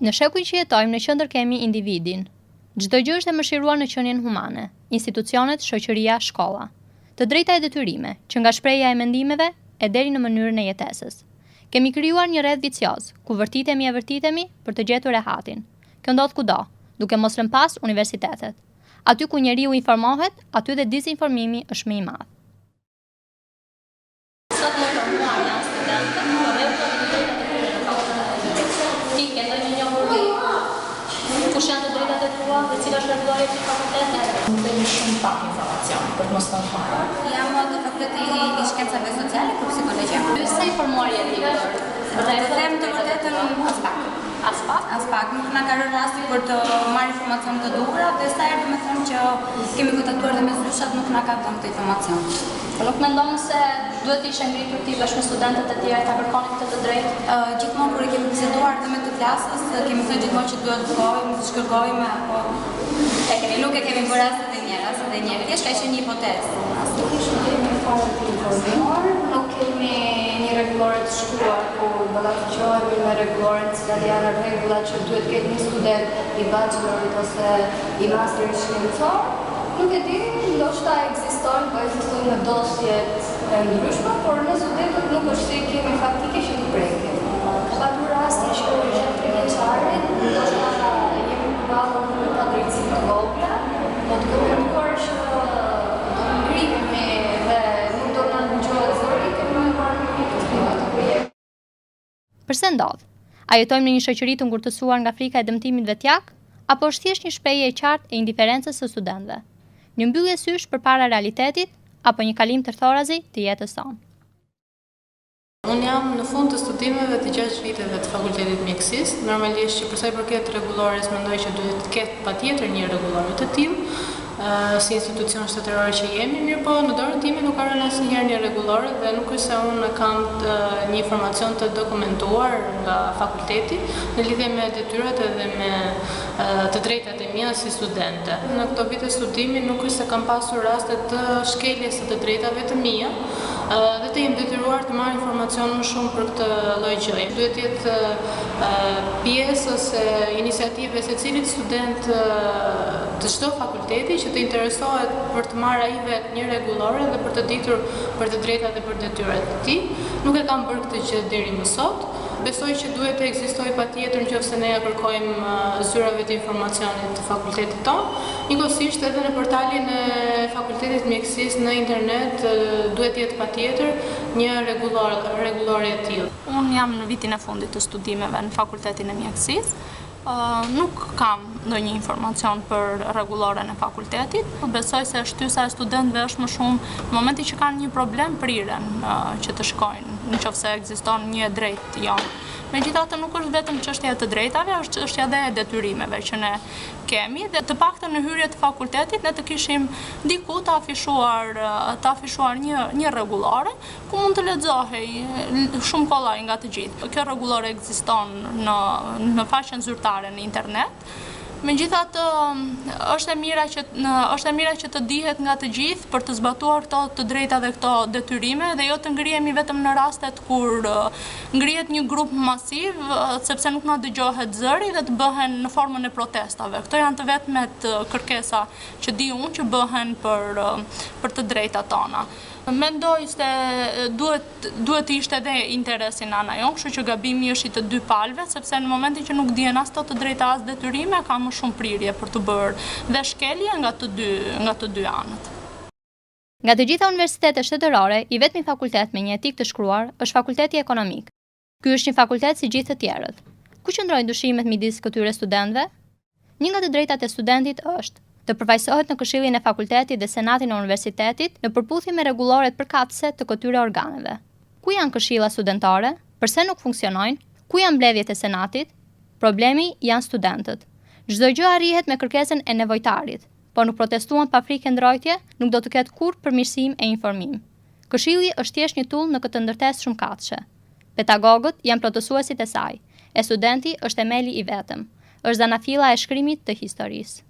Në shekuj që jetojmë, në qendër kemi individin. Çdo gjë është e mëshiruar në qenien humane, institucionet, shoqëria, shkolla. Të drejta e detyrime, që nga shprehja e mendimeve e deri në mënyrën e jetesës. Kemi krijuar një rreth vicioz, ku vërtitemi e vërtitemi për të gjetur rehatin. Kjo ndodh kudo, duke mos lënë pas universitetet. Aty ku njeriu informohet, aty dhe dizinformimi është më i madh. Sot më formuar janë studentë, kush janë të drejtat e tua dhe cila është rregulloria e fakultetit? Nuk kemi shumë pak informacion për të mos thënë fare. Jam të fakulteti i shkencave sociale për psikologjia. Sa informuar je ti? Të them të vërtetën as pak. Nuk na ka rënë rasti për të marrë informacion të duhura, dhe sa herë më them që kemi kontaktuar dhe me zyrtat nuk na ka dhënë këtë informacion. Po nuk mendon se duhet të ishte ngritur ti bashkë me studentët e tjerë ta kërkonin këtë të drejtë? Gjithmonë kur kemi biseduar dhe me të klasës, kemi thënë gjithmonë që duhet të shkojmë, të shkërkojmë, apo nuk e kemi bërë as edhe një herë. Thjesht ka qenë një hipotezë. Nuk kemi fare të informuar, nuk kemi një rregullore të shkruar ku ballafaqohemi me rregulloren cilat janë rregullat që duhet ketë një student i bachelorit ose i masterit shkencor. Nuk e di, ndoshta ekzistojnë, po ekzistojnë në dosjet e ndryshme, por në studentët nuk është se kemi faktike që të prekim. Ka patur raste që gjatë trimjeçarit, ndoshta jemi përballur me padrejtësi të vogla, po të kërkuar që të ngrihemi dhe nuk do na ngjohet zëri, kemi marrë një këtë të projekt. Përse ndodh? A jetojmë në një shoqëri të ngurtësuar nga frika e dëmtimit vetjak, apo është thjesht një shprehje e qartë e indiferencës së studentëve? Një mbyllje sysh përpara realitetit apo një kalim tërthorazi të jetës sonë? Unë jam në fund të studimeve të 6 viteve të fakultetit mjekësisë. Normalisht që për sa i përket rregullores mendoj që duhet të ketë patjetër një rregullore të tillë, si institucion shtetëror që jemi, mirë po në dorën time nuk ka rënë asnjëherë një rregullore dhe nuk është se unë kam një informacion të dokumentuar nga fakulteti në lidhje me detyrat edhe me të drejtat e mia si studente. Në këto vite studimi nuk është se kam pasur raste të shkeljes së të drejtave të mia dhe të jem detyruar të marr informacion më shumë për këtë lloj gjëje. Duhet të jetë pjesë ose iniciative secilit student të çdo fakulteti që të interesohet për të marrë ai vetë një rregullore dhe për të ditur për të drejtat dhe për detyrat e tij. Nuk e kam bërë këtë gjë deri më sot. Besoj që duhet të ekzistojë patjetër nëse ne ja kërkojmë zyrave të informacionit të fakultetit tonë. Njëkohësisht edhe në portalin e fakultetit mjekësisë në internet duhet të jetë patjetër një rregullore e tillë. Unë jam në vitin e fundit të studimeve në fakultetin e mjekësisë. Nuk kam ndonjë informacion për rregulloren e fakultetit. Besoj se shtysa e studentëve është më shumë në momentin që kanë një problem priren që të shkojnë, nëse ekziston një drejt jonë. Megjithatë nuk është vetëm çështja e të drejtave, është çështja edhe e detyrimeve që ne kemi dhe të paktën në hyrje të fakultetit ne të kishim diku të afishuar një rregullore ku mund të lexohej shumë kollaj nga të gjithë. Kjo rregullore ekziston në faqen zyrtare në internet. Megjithatë, është e mira që të dihet nga të gjithë për të zbatuar këto të drejta dhe këto detyrime dhe jo të ngrihemi vetëm në rastet kur ngrihet një grup masiv, sepse nuk na dëgjohet zëri dhe të bëhen në formën e protestave. Këto janë të vetmet kërkesa që di unë që bëhen për të drejtat tona. Mendoj se duhet të ishte edhe interesi në ana jonë, kështu që gabimi është i të dy palëve, sepse në momentin që nuk dihen as të drejta as detyrime, ka më shumë prirje për të bërë dhe shkelje nga të dy anët. Nga të gjitha universitetet shtetërore, i vetmi fakultet me një etik të shkruar është Fakulteti Ekonomik. Ky është një fakultet si gjithë të tjerët. Ku qëndrojnë dyshimet midis këtyre studentëve? Një nga të drejtat e studentit është të përfaqësohet në Këshillin e Fakultetit dhe Senatin e Universitetit në përputhje me rregulloret përkatëse të këtyre organeve. Ku janë këshilla studentare? Pse nuk funksionojnë? Ku janë mbledhjet e Senatit? Problemi janë studentët. Çdo gjë arrihet me kërkesën e nevojtarit, por nuk protestuan pa frikë ndrojtje, nuk do të ketë kurrë përmirësim e informim. Këshilli është thjesht një tull në këtë ndërtesë shumëkatëshe. Pedagogët janë plotësuesit e saj. E studenti është themeli i vetëm, është zanafilla e shkrimit të historisë.